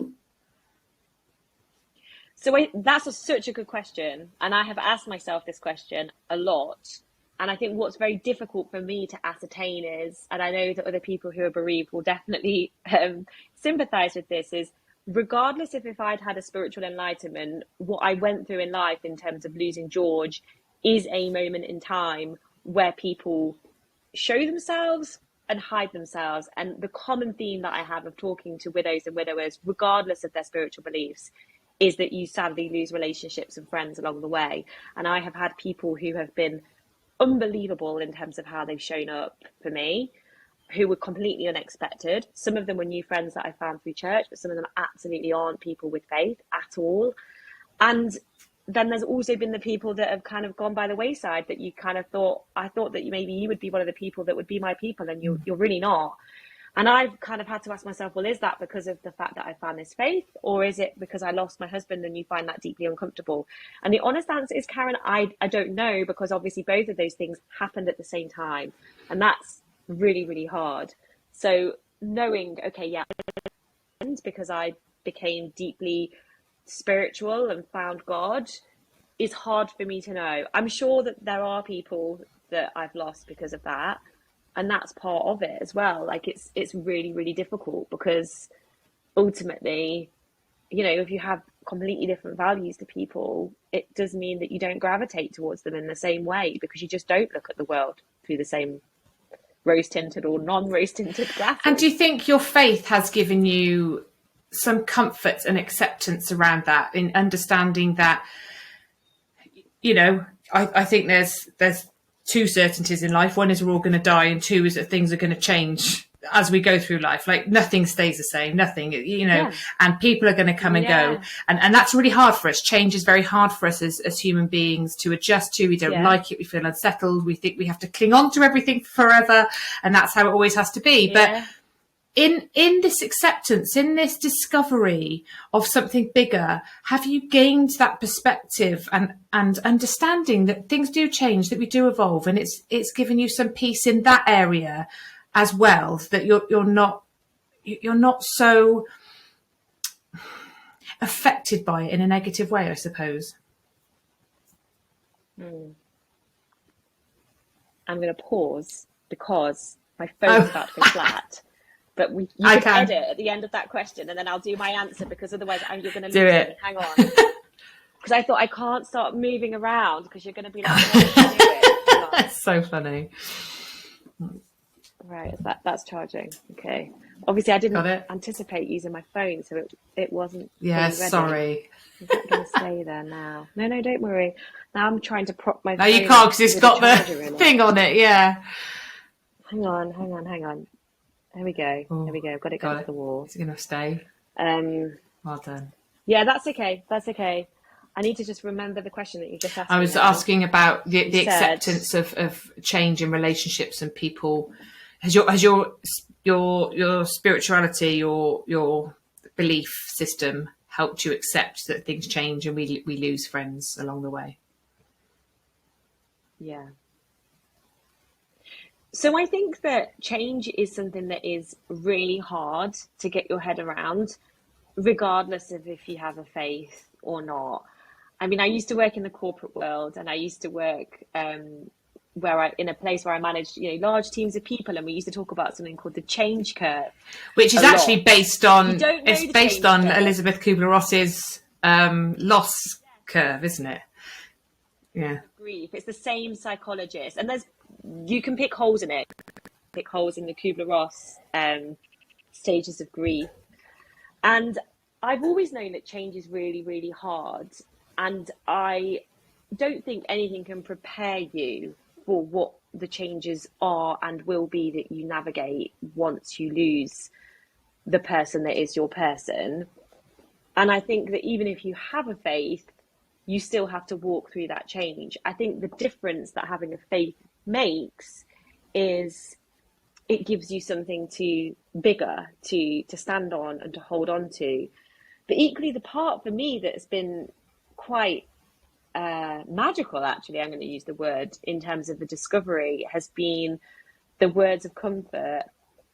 B: So that's such a good question. And I have asked myself this question a lot. And I think what's very difficult for me to ascertain is, and I know that other people who are bereaved will definitely sympathize with this, is regardless if I'd had a spiritual enlightenment, what I went through in life in terms of losing George is a moment in time where people show themselves and hide themselves. And the common theme that I have of talking to widows and widowers, regardless of their spiritual beliefs, is that you sadly lose relationships and friends along the way. And I have had people who have been unbelievable in terms of how they've shown up for me, who were completely unexpected. Some of them were new friends that I found through church, but some of them absolutely aren't people with faith at all. And then there's also been the people that have kind of gone by the wayside that you kind of I thought that maybe you would be one of the people that would be my people, and you're really not. And I've kind of had to ask myself, well, is that because of the fact that I found this faith, or is it because I lost my husband and you find that deeply uncomfortable? And the honest answer is, Karen, I don't know, because obviously both of those things happened at the same time. And that's really, really hard. So knowing, okay, yeah, because I became deeply spiritual and found God, is hard for me to know. I'm sure that there are people that I've lost because of that. And that's part of it as well. Like it's really, really difficult, because ultimately, if you have completely different values to people, it does mean that you don't gravitate towards them in the same way, because you just don't look at the world through the same rose-tinted or non-rose-tinted glasses.
A: And do you think your faith has given you some comfort and acceptance around that, in understanding that, I think there's two certainties in life. One is we're all going to die, and two is that things are going to change as we go through life. Like nothing stays the same, nothing, and people are going to come and go. And that's really hard for us. Change is very hard for us as human beings to adjust to. We don't like it. We feel unsettled. We think we have to cling on to everything forever. And that's how it always has to be. But in this acceptance, in this discovery of something bigger, have you gained that perspective and understanding that things do change, that we do evolve, and it's given you some peace in that area as well, that you're not so affected by it in a negative way, I suppose?
B: I'm going to pause because my phone's about to go flat. But you can edit at the end of that question, and then I'll do my answer, because otherwise you're going to lose me. Hang on. Because I thought I can't start moving around, because you're going to be like, "Why don't you do it?"
A: That's so funny.
B: Right, that's charging. Okay. Obviously, I didn't anticipate using my phone, so it wasn't.
A: Yeah, sorry.
B: Is that going to stay there now? No, don't worry. Now I'm trying to prop my.
A: No, you can't, because it's got the thing on it. Yeah.
B: Hang on. There we go.
A: Ooh,
B: there we go. Got it going to the wall.
A: Is it going to stay? Well done.
B: Yeah, that's okay. I need to just remember the question that you just asked.
A: I was asking about the acceptance of change in relationships and people. Has your spirituality, your belief system helped you accept that things change and we lose friends along the way?
B: Yeah. So I think that change is something that is really hard to get your head around, regardless of if you have a faith or not. I mean, I used to work in the corporate world, and I used to work in a place where I managed, large teams of people, and we used to talk about something called the change curve,
A: which is actually based on Elizabeth Kubler-Ross's loss curve, isn't it? Yeah.
B: Grief. It's the same psychologist, and you can pick holes in it. Pick holes in the Kubler-Ross stages of grief. And I've always known that change is really, really hard. And I don't think anything can prepare you for what the changes are and will be that you navigate once you lose the person that is your person. And I think that even if you have a faith, you still have to walk through that change. I think the difference that having a faith makes is it gives you something bigger to stand on and to hold on to. But equally, the part for me that's been quite magical, actually, I'm going to use the word, in terms of the discovery, has been the words of comfort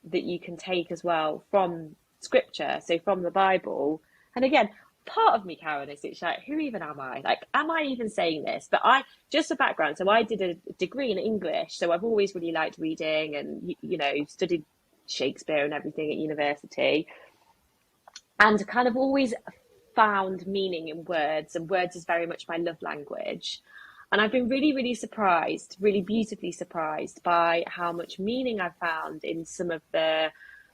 B: that you can take as well from scripture, so from the Bible. And again, part of me, Karen, is it's like, who even am I? Like, am I even saying this? But just a background, so I did a degree in English, so I've always really liked reading and, studied Shakespeare and everything at university, and kind of always found meaning in words, and words is very much my love language. And I've been really, really surprised, really beautifully surprised by how much meaning I've found in some of the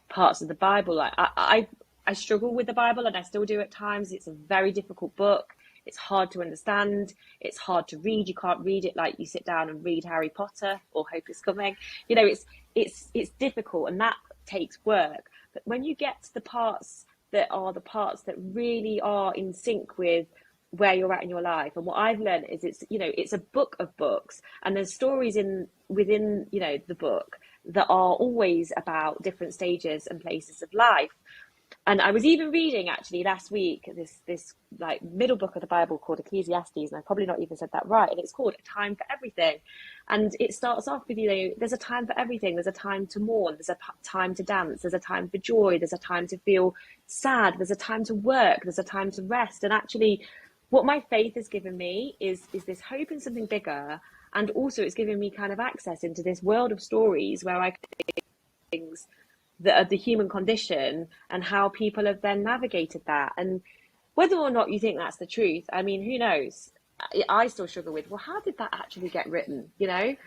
B: parts of the Bible. Like I struggle with the Bible, and I still do at times. It's a very difficult book. It's hard to understand. It's hard to read. You can't read it like you sit down and read Harry Potter or Hope is Coming. It's difficult, and that takes work. But when you get to the parts that are the parts that really are in sync with where you're at in your life, and what I've learned is it's a book of books, and there's stories within the book that are always about different stages and places of life. And I was even reading actually last week this like middle book of the Bible called Ecclesiastes, and I've probably not even said that right, and it's called A Time for Everything. And it starts off with, there's a time for everything. There's a time to mourn, there's a time to dance, there's a time for joy, there's a time to feel sad, there's a time to work, there's a time to rest. And actually what my faith has given me is this hope in something bigger, and also it's given me kind of access into this world of stories where I can do things that are the human condition and how people have then navigated that. And whether or not you think that's the truth, I mean, who knows? I still struggle with, well, how did that actually get written, But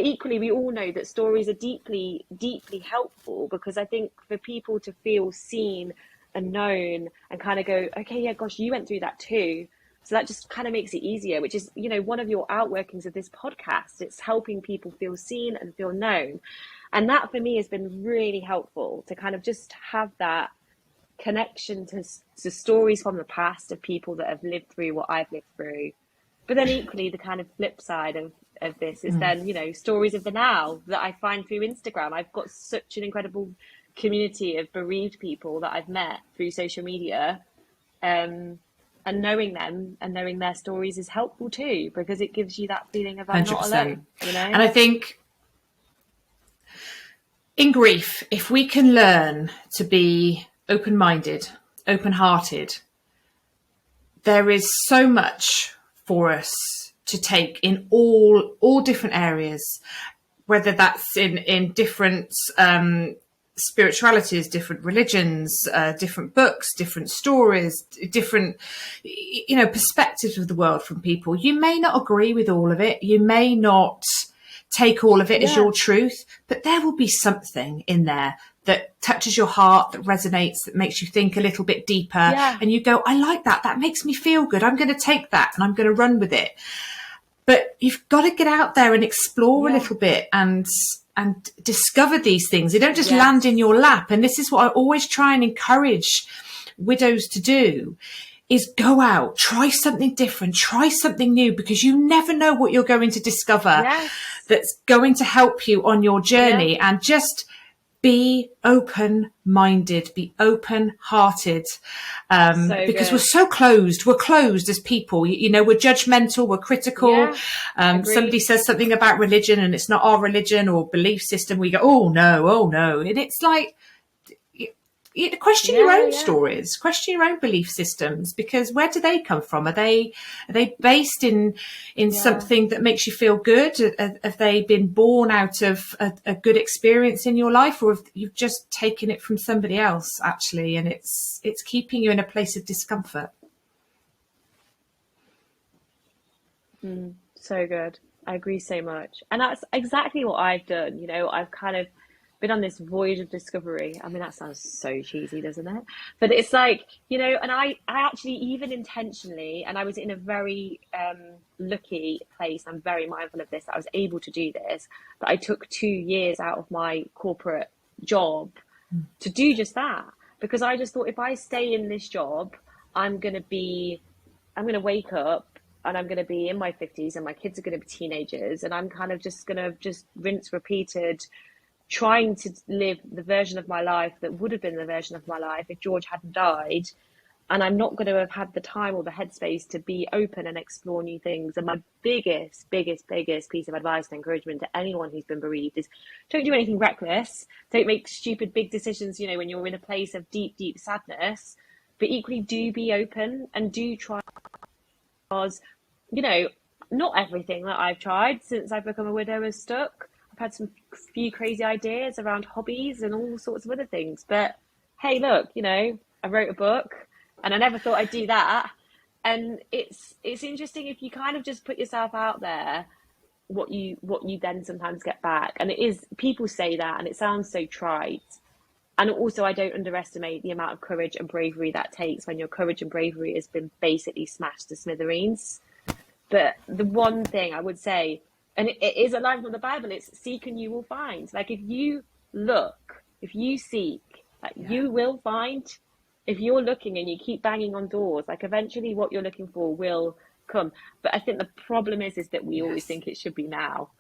B: equally, we all know that stories are deeply, deeply helpful, because I think for people to feel seen and known and kind of go, okay, yeah, gosh, you went through that too. So that just kind of makes it easier, which is, one of your outworkings of this podcast. It's helping people feel seen and feel known. And that for me has been really helpful, to kind of just have that connection to stories from the past of people that have lived through what I've lived through. But then equally, the kind of flip side of this is then, stories of the now that I find through Instagram. I've got such an incredible community of bereaved people that I've met through social media. And knowing them and knowing their stories is helpful too, because it gives you that feeling of I'm 100%. Not alone,
A: And I think in grief, if we can learn to be open-minded, open-hearted, there is so much for us to take in all different areas, whether that's in different spiritualities, different religions, different books, different stories, different perspectives of the world from people. You may not agree with all of it, you may not take all of it as your truth, but there will be something in there that touches your heart, that resonates, that makes you think a little bit deeper, and you go, I like that makes me feel good, I'm going to take that and I'm going to run with it. But you've got to get out there and explore a little bit and discover these things. They don't just land in your lap. And this is what I always try and encourage widows to do, is go out, try something different, try something new, because you never know what you're going to discover that's going to help you on your journey. And just be open-minded, be open-hearted, because we're so closed. We're closed as people. We're judgmental, we're critical. Somebody says something about religion and it's not our religion or belief system. We go, oh no. And it's like, question your own stories, question your own belief systems, because where do they come from? Are they based in something that makes you feel good? Have they been born out of a good experience in your life, or have you just taken it from somebody else actually, and it's keeping you in a place of discomfort?
B: So good. I agree so much. And that's exactly what I've done. I've kind of been on this voyage of discovery. I mean, that sounds so cheesy, doesn't it? But it's like, and I actually, even intentionally, and I was in a very lucky place. I'm very mindful of this, that I was able to do this. But I took 2 years out of my corporate job to do just that. Because I just thought, if I stay in this job, I'm going to wake up and I'm going to be in my 50s and my kids are going to be teenagers, and I'm kind of just going to just rinse repeated, trying to live the version of my life that would have been the version of my life if George hadn't died. And I'm not going to have had the time or the headspace to be open and explore new things. And my biggest piece of advice and encouragement to anyone who's been bereaved is, don't do anything reckless. Don't make stupid big decisions, when you're in a place of deep sadness. But equally, do be open and do try. Because, not everything that I've tried since I've become a widow has stuck. I've had some few crazy ideas around hobbies and all sorts of other things. But hey, look, I wrote a book and I never thought I'd do that. And it's interesting if you kind of just put yourself out there, what you then sometimes get back. And it is, people say that and it sounds so trite. And also, I don't underestimate the amount of courage and bravery that takes when your courage and bravery has been basically smashed to smithereens. But the one thing I would say, and it is a line from the Bible, it's seek and you will find. Like, if you look, if you seek, you will find. If you're looking and you keep banging on doors, eventually what you're looking for will come. But I think the problem is that we always think it should be now.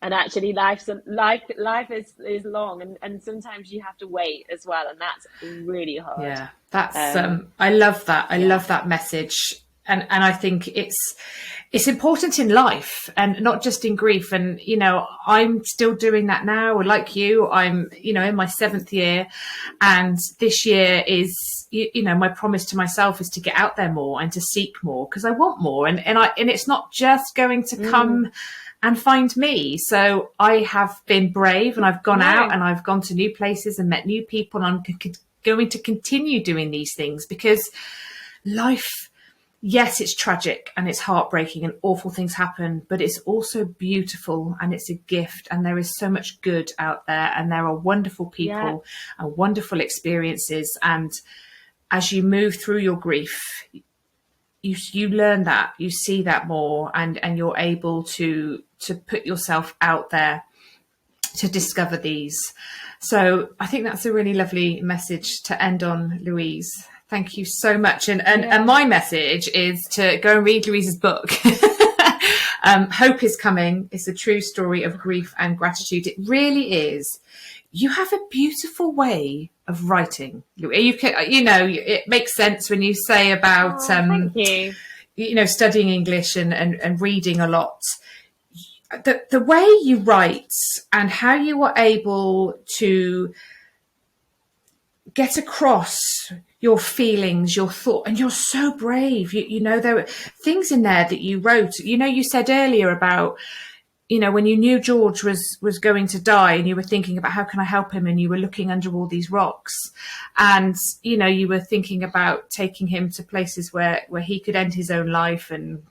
B: And actually life is long, and sometimes you have to wait as well, and that's really hard.
A: Yeah, that's I love that. I love that message. And I think it's important in life and not just in grief. And, I'm still doing that now. Like you, I'm, in my 7th year, and this year is, my promise to myself is to get out there more and to seek more, because I want more. And it's not just going to come and find me. So I have been brave, and I've gone out and I've gone to new places and met new people. And I'm going to continue doing these things, because life, yes, it's tragic and it's heartbreaking and awful things happen, but it's also beautiful and it's a gift, and there is so much good out there, and there are wonderful people and wonderful experiences. And as you move through your grief, you learn that, you see that more, and you're able to put yourself out there to discover these. So I think that's a really lovely message to end on, Louise. Thank you so much. And my message is to go and read Louise's book. Hope is Coming. It's a true story of grief and gratitude. It really is. You have a beautiful way of writing. You can, it makes sense when you say about,
B: thank you.
A: Studying English and reading a lot. The way you write and how you are able to get across your feelings, your thought, and you're so brave. There were things in there that you wrote. You said earlier about, when you knew George was going to die, and you were thinking about how can I help him, and you were looking under all these rocks, and you were thinking about taking him to places where he could end his own life and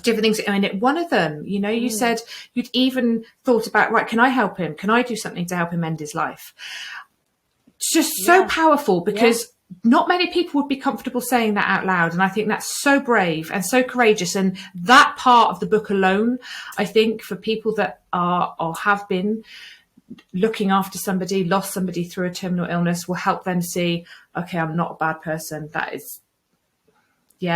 A: different things. I mean, one of them, you said you'd even thought about, right, can I help him? Can I do something to help him end his life? It's just so powerful, because not many people would be comfortable saying that out loud. And I think that's so brave and so courageous. And that part of the book alone, I think, for people that are or have been looking after somebody, lost somebody through a terminal illness, will help them see, okay, I'm not a bad person. That is, so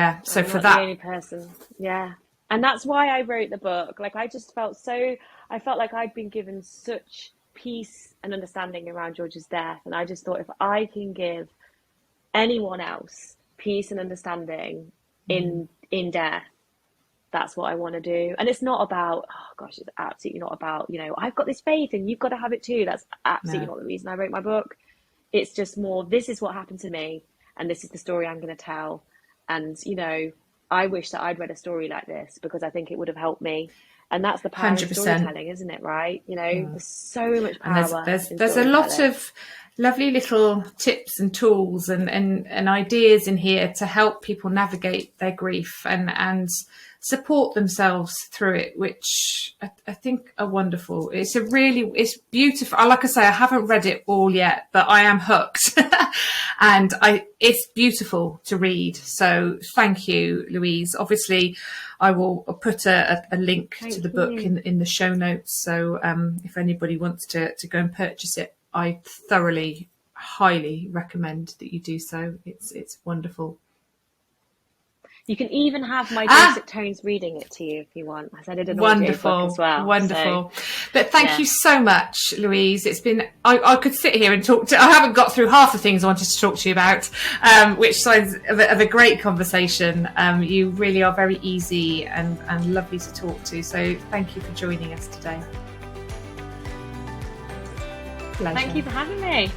B: I'm
A: for
B: not
A: that.
B: the only person. Yeah. And that's why I wrote the book. I just felt I felt like I'd been given such peace and understanding around George's death. And I just thought, if I can give anyone else peace and understanding in death, that's what I want to do. And it's not about, it's absolutely not about, I've got this faith and you've got to have it too. That's absolutely not the reason I wrote my book. It's just more, this is what happened to me, and this is the story I'm going to tell. And, I wish that I'd read a story like this, because I think it would have helped me. And that's the power
A: 100%.
B: of storytelling, isn't it? Right? There's so much power.
A: And there's a lot of lovely little tips and tools and ideas in here to help people navigate their grief and support themselves through it, which I think are wonderful. It's beautiful. Like I say, I haven't read it all yet, but I am hooked. And it's beautiful to read. So thank you, Louise. Obviously, I will put a link to the book in the show notes. So if anybody wants to go and purchase it, I thoroughly, highly recommend that you do so. It's wonderful.
B: You can even have my Dorset Tones reading it to you if you want. I did an audio book as well.
A: Wonderful. But thank you so much, Louise. It's been, I could sit here and talk I haven't got through half the things I wanted to talk to you about, which sounds of a great conversation. You really are very easy and lovely to talk to. So thank you for joining us today. Pleasure.
B: Thank you for having me.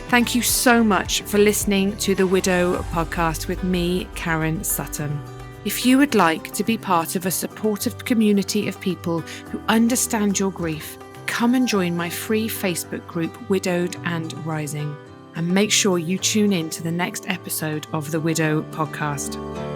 A: Thank you so much for listening to the Widow podcast with me, Karen Sutton. If you would like to be part of a supportive community of people who understand your grief, come and join my free Facebook group, Widowed and Rising. And make sure you tune in to the next episode of the Widow podcast.